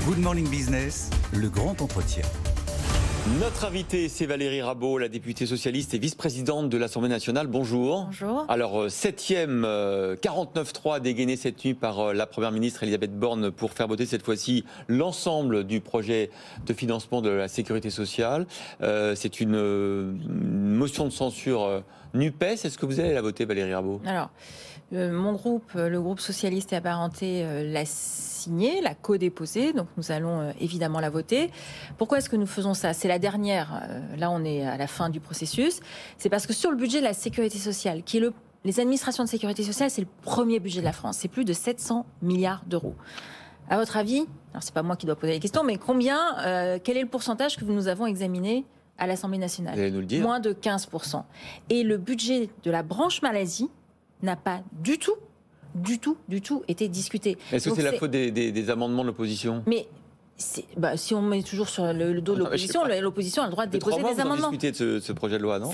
Good Morning Business, le grand entretien. Notre invitée, c'est Valérie Rabault, la députée socialiste et vice-présidente de l'Assemblée nationale. Bonjour. Bonjour. Alors, 7e 49.3 dégainé cette nuit par la Première ministre Elisabeth Borne pour faire voter cette fois-ci l'ensemble du projet de financement de la sécurité sociale. C'est une motion de censure NUPES. Est-ce que vous allez la voter, Valérie Rabault ? Alors, mon groupe, le groupe socialiste et apparenté, l'a signée, l'a co-déposée, donc nous allons évidemment la voter. Pourquoi est-ce que nous faisons ça ? C'est la dernière, là on est à la fin du processus. C'est parce que sur le budget de la sécurité sociale, qui est les administrations de sécurité sociale, c'est le premier budget de la France, c'est plus de 700 milliards d'euros. À votre avis, alors c'est pas moi qui dois poser les questions, mais quel est le pourcentage que nous avons examiné à l'Assemblée nationale ? Vous allez nous le dire. Moins de 15%. Et le budget de la branche maladie n'a pas du tout été discuté. Est-ce que c'est la faute des amendements de l'opposition ? Mais si on met toujours sur le dos de l'opposition, l'opposition a le droit de déposer des amendements. Vous avez discuté de ce projet de loi, non ?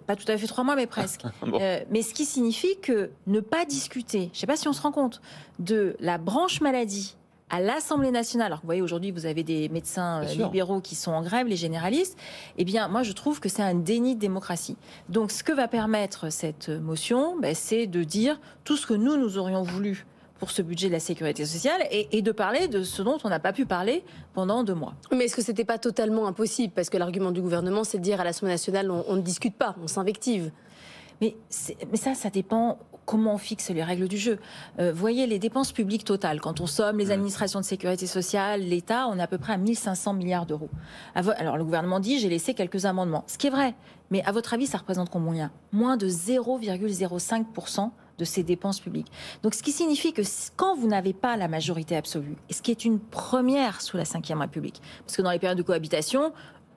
Pas tout à fait 3 mois, mais presque. Bon. Mais ce qui signifie que ne pas discuter, je ne sais pas si on se rend compte, de la branche maladie à l'Assemblée nationale, alors que vous voyez aujourd'hui vous avez des médecins libéraux qui sont en grève, les généralistes, eh bien moi je trouve que c'est un déni de démocratie. Donc ce que va permettre cette motion, c'est de dire tout ce que nous aurions voulu pour ce budget de la sécurité sociale et de parler de ce dont on n'a pas pu parler pendant 2 mois. Mais est-ce que c'était pas totalement impossible ? Parce que l'argument du gouvernement, c'est de dire à l'Assemblée nationale, on ne discute pas, on s'invective. Mais ça dépend comment on fixe les règles du jeu. Voyez les dépenses publiques totales. Quand on somme les administrations de sécurité sociale, l'État, on est à peu près à 1500 milliards d'euros. Alors le gouvernement dit, j'ai laissé quelques amendements. Ce qui est vrai. Mais à votre avis, ça représente combien ? Moins de 0,05% de ces dépenses publiques. Donc ce qui signifie que quand vous n'avez pas la majorité absolue, et ce qui est une première sous la Ve République, parce que dans les périodes de cohabitation,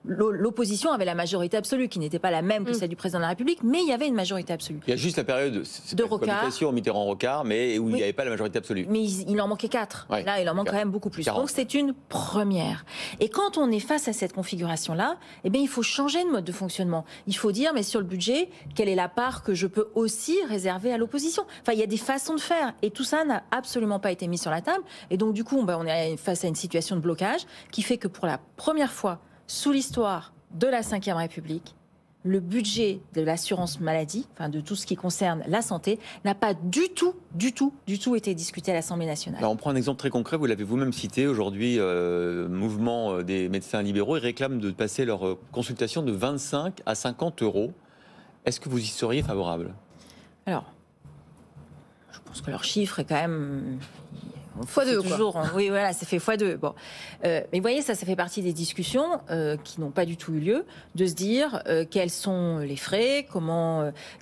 l'opposition avait la majorité absolue, qui n'était pas la même que celle du président de la République, mais il y avait une majorité absolue. Il y a juste la période de Rocard, Mitterrand-Rocard, mais où il n'y avait pas la majorité absolue. Mais il en manquait 4. Ouais, là, il en manque quand même beaucoup plus. 40. Donc c'est une première. Et quand on est face à cette configuration-là, eh bien, il faut changer de mode de fonctionnement. Il faut dire, mais sur le budget, quelle est la part que je peux aussi réserver à l'opposition ? Enfin, il y a des façons de faire. Et tout ça n'a absolument pas été mis sur la table. Et donc, du coup, on est face à une situation de blocage qui fait que pour la première fois, sous l'histoire de la Ve République, le budget de l'assurance maladie, enfin de tout ce qui concerne la santé, n'a pas du tout été discuté à l'Assemblée nationale. Alors on prend un exemple très concret, vous l'avez vous-même cité aujourd'hui, mouvement des médecins libéraux, ils réclament de passer leur consultation de 25 à 50 euros. Est-ce que vous y seriez favorable ? Alors, je pense que leur chiffre est quand même... x2, toujours, oui, voilà, ça fait x2. Bon. Mais vous voyez, ça fait partie des discussions qui n'ont pas du tout eu lieu, de se dire quels sont les frais,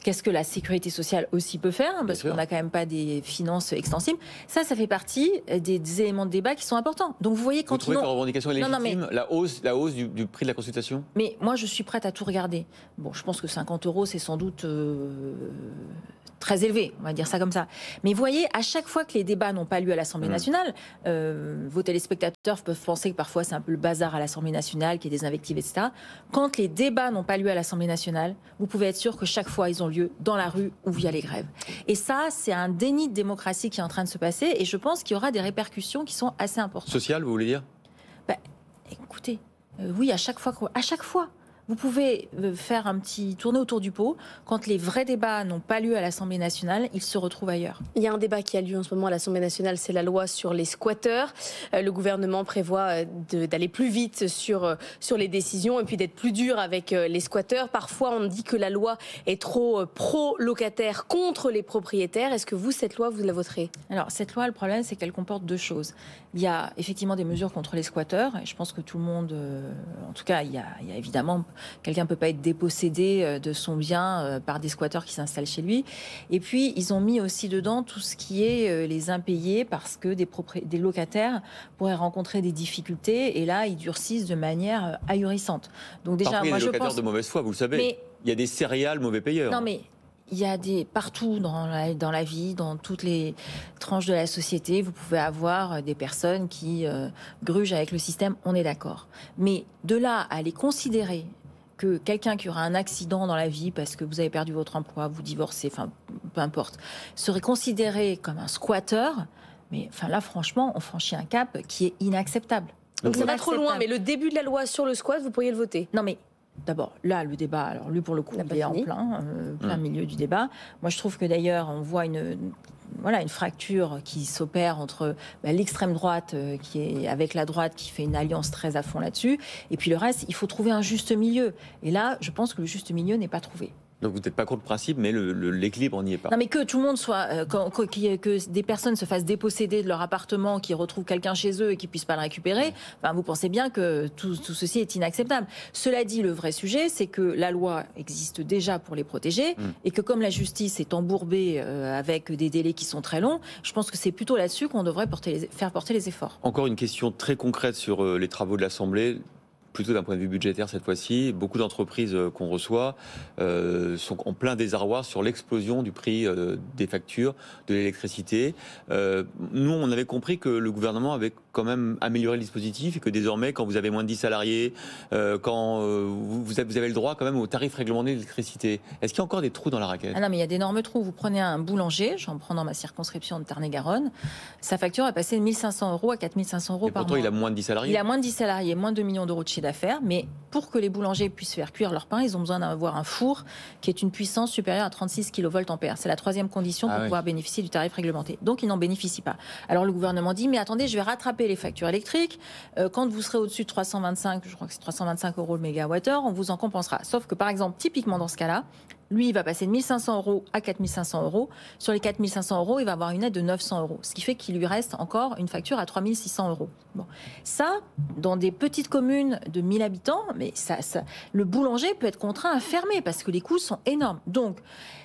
qu'est-ce que la sécurité sociale aussi peut faire, parce qu'on n'a quand même pas des finances extensibles. Ça fait partie des éléments de débat qui sont importants. Donc vous voyez, quand vous trouvez que la revendication est légitime, la hausse du prix de la consultation ? Mais moi, je suis prête à tout regarder. Bon, je pense que 50 euros, c'est sans doute très élevé, on va dire ça comme ça. Mais vous voyez, à chaque fois que les débats n'ont pas lieu à l'Assemblée nationale, vos téléspectateurs peuvent penser que parfois c'est un peu le bazar à l'Assemblée nationale, qu'il y a des invectives, etc. Quand les débats n'ont pas lieu à l'Assemblée nationale, vous pouvez être sûr que chaque fois ils ont lieu dans la rue ou via les grèves. Et ça, c'est un déni de démocratie qui est en train de se passer, et je pense qu'il y aura des répercussions qui sont assez importantes. Social, vous voulez dire ? Écoutez, oui, à chaque fois. Vous pouvez faire un petit tourner autour du pot. Quand les vrais débats n'ont pas lieu à l'Assemblée nationale, ils se retrouvent ailleurs. Il y a un débat qui a lieu en ce moment à l'Assemblée nationale, c'est la loi sur les squatteurs. Le gouvernement prévoit d'aller plus vite sur les décisions et puis d'être plus dur avec les squatteurs. Parfois, on dit que la loi est trop pro-locataire contre les propriétaires. Est-ce que vous, cette loi, vous la voterez ? Alors, cette loi, le problème, c'est qu'elle comporte 2 choses. Il y a effectivement des mesures contre les squatteurs, et je pense que tout le monde, en tout cas, il y a évidemment... Quelqu'un ne peut pas être dépossédé de son bien par des squatteurs qui s'installent chez lui. Et puis, ils ont mis aussi dedans tout ce qui est les impayés, parce que des locataires pourraient rencontrer des difficultés. Et là, ils durcissent de manière ahurissante. Donc déjà, parfois, il y a des locataires pense... de mauvaise foi, vous le savez. Mais... il y a des céréales mauvais payeurs. Non, mais... il y a partout dans la vie, dans toutes les tranches de la société, vous pouvez avoir des personnes qui grugent avec le système, on est d'accord. Mais de là à les considérer que quelqu'un qui aura un accident dans la vie parce que vous avez perdu votre emploi, vous divorcez, enfin peu importe, serait considéré comme un squatteur, Mais enfin, là, franchement, on franchit un cap qui est inacceptable. Donc ça va trop loin, mais le début de la loi sur le squat, vous pourriez le voter? Non, mais d'abord, là, le débat, alors lui, pour le coup, il est en plein milieu du débat. Moi, je trouve que d'ailleurs, on voit une fracture qui s'opère entre l'extrême droite, qui est avec la droite, qui fait une alliance très à fond là-dessus, et puis le reste, il faut trouver un juste milieu. Et là, je pense que le juste milieu n'est pas trouvé. Donc vous n'êtes pas contre le principe, mais l'équilibre n'y est pas. Non, mais que tout le monde soit, que des personnes se fassent déposséder de leur appartement, qu'ils retrouvent quelqu'un chez eux et qu'ils puissent pas le récupérer. Enfin, vous pensez bien que tout ceci est inacceptable. Cela dit, le vrai sujet, c'est que la loi existe déjà pour les protéger et que comme la justice est embourbée avec des délais qui sont très longs, je pense que c'est plutôt là-dessus qu'on devrait faire porter les efforts. Encore une question très concrète sur les travaux de l'Assemblée. Plutôt d'un point de vue budgétaire cette fois-ci, beaucoup d'entreprises qu'on reçoit sont en plein désarroi sur l'explosion du prix des factures de l'électricité. Nous, on avait compris que le gouvernement avait quand même amélioré le dispositif et que désormais, quand vous avez moins de 10 salariés, quand vous avez le droit quand même au tarif réglementé de l'électricité. Est-ce qu'il y a encore des trous dans la raquette? Ah non, mais il y a d'énormes trous. Vous prenez un boulanger, j'en prends dans ma circonscription de Tarn-et-Garonne, sa facture est passée de 1 500 € à 4 500 € par mois. Pourtant, il a moins de 10 salariés. Il a moins de 10 salariés, moins de 2 millions d'euros de chiffre d'affaires, mais pour que les boulangers puissent faire cuire leur pain, ils ont besoin d'avoir un four qui est une puissance supérieure à 36 kV/A. C'est la troisième condition pour pouvoir bénéficier du tarif réglementé. Donc, ils n'en bénéficient pas. Alors, le gouvernement dit, mais attendez, je vais rattraper les factures électriques. Quand vous serez au-dessus de 325, je crois que c'est 325 € le mégawattheure, on vous en compensera. Sauf que, par exemple, typiquement dans ce cas-là, lui, il va passer de 1 500 € à 4 500 €. Sur les 4 500 €, il va avoir une aide de 900 €. Ce qui fait qu'il lui reste encore une facture à 3 600 €. Bon. Ça, dans des petites communes de 1000 habitants, mais le boulanger peut être contraint à fermer parce que les coûts sont énormes. Donc,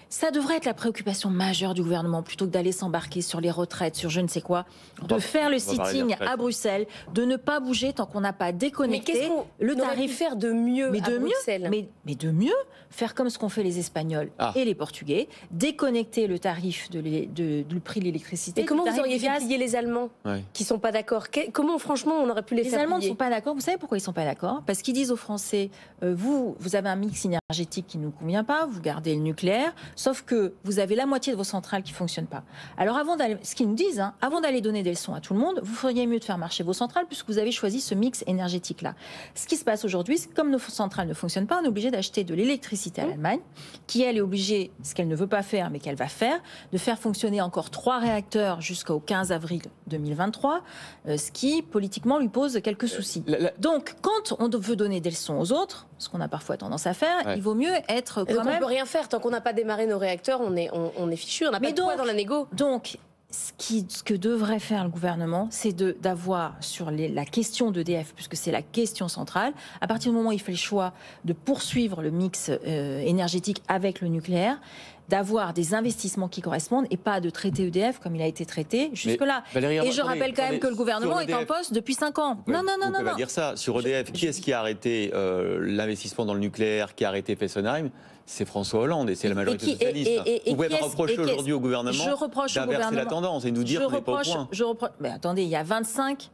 ça devrait être la préoccupation majeure du gouvernement, plutôt que d'aller s'embarquer sur les retraites, sur je ne sais quoi, de faire le sitting à Bruxelles, de ne pas bouger tant qu'on n'a pas déconnecté le tarif. Faire de mieux à Bruxelles. Mais de mieux, faire comme ce qu'ont fait les Espagnols et les Portugais, déconnecter le tarif du prix de l'électricité. Et comment vous auriez fait plier les Allemands qui ne sont pas d'accord? Comment, franchement, on aurait pu les faire plier? Les Allemands ne sont pas d'accord. Vous savez pourquoi ils ne sont pas d'accord? Parce qu'ils disent aux Français, vous avez un mix énergétique qui ne nous convient pas, vous gardez le nucléaire, sauf que vous avez la moitié de vos centrales qui ne fonctionnent pas. Alors, ce qu'ils nous disent, avant d'aller donner des leçons à tout le monde, vous feriez mieux de faire marcher vos centrales puisque vous avez choisi ce mix énergétique-là. Ce qui se passe aujourd'hui, c'est que comme nos centrales ne fonctionnent pas, on est obligé d'acheter de l'électricité à l'Allemagne, qui, elle, est obligée, ce qu'elle ne veut pas faire, mais qu'elle va faire, de faire fonctionner encore 3 réacteurs jusqu'au 15 avril 2023, ce qui, politiquement, lui pose quelques soucis. Donc, quand on veut donner des leçons aux autres, ce qu'on a parfois tendance à faire, il vaut mieux être quand même... On ne peut rien faire. Tant qu'on n'a pas démarré nos réacteurs, on est fichu, on n'a pas de poids dans la négo. Donc, ce que devrait faire le gouvernement, c'est d'avoir sur la question d'EDF, puisque c'est la question centrale, à partir du moment où il fait le choix de poursuivre le mix énergétique avec le nucléaire, d'avoir des investissements qui correspondent et pas de traiter EDF comme il a été traité jusque-là. Et je rappelle quand même que le gouvernement est en poste depuis 5 ans. Non. On ne peut pas dire ça. Sur EDF, qui est-ce qui a arrêté l'investissement dans le nucléaire, qui a arrêté Fessenheim? C'est François Hollande et c'est la majorité socialiste. Vous pouvez pas reprocher aujourd'hui au gouvernement d'inverser la tendance et nous dire qu'on n'est pas au point. Mais attendez, il y a 25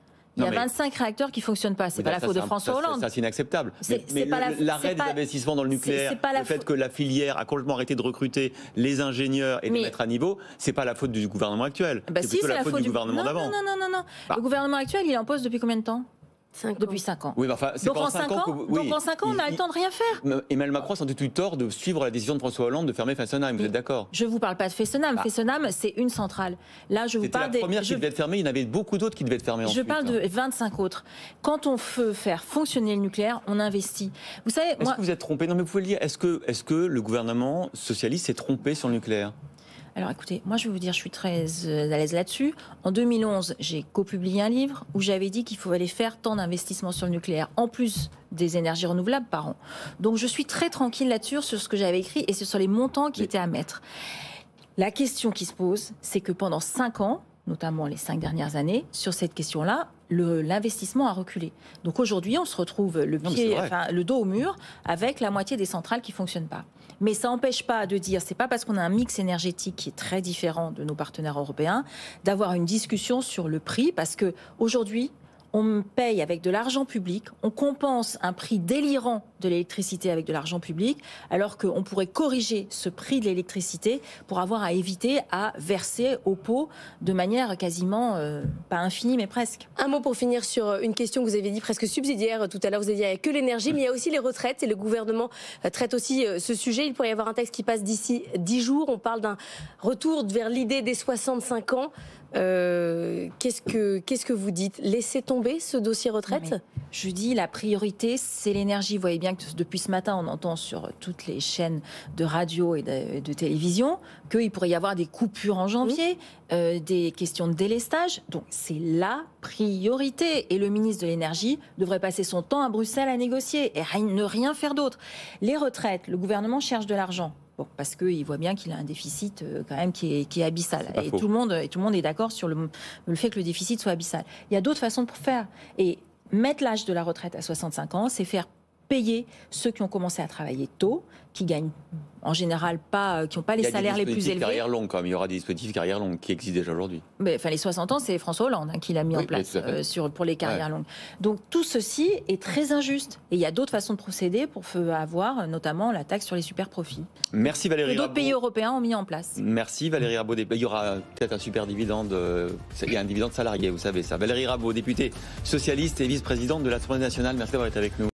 réacteurs qui ne fonctionnent pas. C'est pas la faute de François Hollande. Ça, c'est inacceptable. Mais l'arrêt des investissements dans le nucléaire, le fait que la filière a complètement arrêté de recruter les ingénieurs et de les mettre à niveau, c'est pas la faute du gouvernement actuel. C'est plutôt la faute du gouvernement d'avant. Non. Le gouvernement actuel, il est en poste depuis combien de temps? Depuis 5 ans. Oui, enfin, donc en 5 ans, on a le temps de rien faire. Emmanuel Macron a sans doute eu tort de suivre la décision de François Hollande de fermer Fessenheim. Vous êtes d'accord? Je ne vous parle pas de Fessenheim. Fessenheim, c'est une centrale. Là, je vous parle la première qui devait être fermée. Il y en avait beaucoup d'autres qui devaient être fermées. Je parle de 25 autres. Quand on veut faire fonctionner le nucléaire, on investit. Vous savez, est-ce que vous êtes trompé? Non, mais vous pouvez le dire. Est-ce que le gouvernement socialiste s'est trompé sur le nucléaire? Alors écoutez, moi je vais vous dire, je suis très à l'aise là-dessus. En 2011, j'ai copublié un livre où j'avais dit qu'il fallait faire tant d'investissements sur le nucléaire, en plus des énergies renouvelables par an. Donc je suis très tranquille là-dessus sur ce que j'avais écrit et sur les montants qui étaient à mettre. La question qui se pose, c'est que pendant 5 ans, notamment les 5 dernières années, sur cette question-là, l'investissement a reculé. Donc aujourd'hui, on se retrouve le dos au mur avec la moitié des centrales qui ne fonctionnent pas. Mais ça n'empêche pas de dire, c'est pas parce qu'on a un mix énergétique qui est très différent de nos partenaires européens, d'avoir une discussion sur le prix, parce que aujourd'hui, on paye avec de l'argent public, on compense un prix délirant de l'électricité avec de l'argent public, alors qu'on pourrait corriger ce prix de l'électricité pour avoir à éviter à verser au pot de manière quasiment, pas infinie, mais presque. Un mot pour finir sur une question que vous avez dit presque subsidiaire tout à l'heure. Vous avez dit qu'il n'y a que l'énergie, mais il y a aussi les retraites et le gouvernement traite aussi ce sujet. Il pourrait y avoir un texte qui passe d'ici 10 jours. On parle d'un retour vers l'idée des 65 ans. Qu'est-ce que vous dites? Laissez tomber ce dossier retraite? Je dis la priorité, c'est l'énergie. Vous voyez bien que depuis ce matin, on entend sur toutes les chaînes de radio et de télévision qu'il pourrait y avoir des coupures en janvier, des questions de délestage. Donc c'est la priorité. Et le ministre de l'Énergie devrait passer son temps à Bruxelles à négocier et ne rien faire d'autre. Les retraites, le gouvernement cherche de l'argent. Bon, parce qu'il voit bien qu'il a un déficit quand même qui est abyssal. Et tout le monde est d'accord sur le fait que le déficit soit abyssal. Il y a d'autres façons de faire. Et mettre l'âge de la retraite à 65 ans, c'est faire payer ceux qui ont commencé à travailler tôt, qui gagnent en général pas, qui n'ont pas les salaires les plus élevés. Carrière longue, comme il y aura des dispositifs carrière longue qui existent déjà aujourd'hui. Mais enfin, les 60 ans, c'est François Hollande qui l'a mis en place pour les carrières longues. Donc tout ceci est très injuste. Et il y a d'autres façons de procéder pour avoir notamment la taxe sur les super profits. Merci Valérie Rabault. D'autres pays européens ont mis en place. Merci Valérie Rabault. Il y aura peut-être un super dividende. Il y a un dividende salarié, vous savez ça. Valérie Rabault, députée socialiste et vice-présidente de l'Assemblée nationale. Merci d'avoir été avec nous.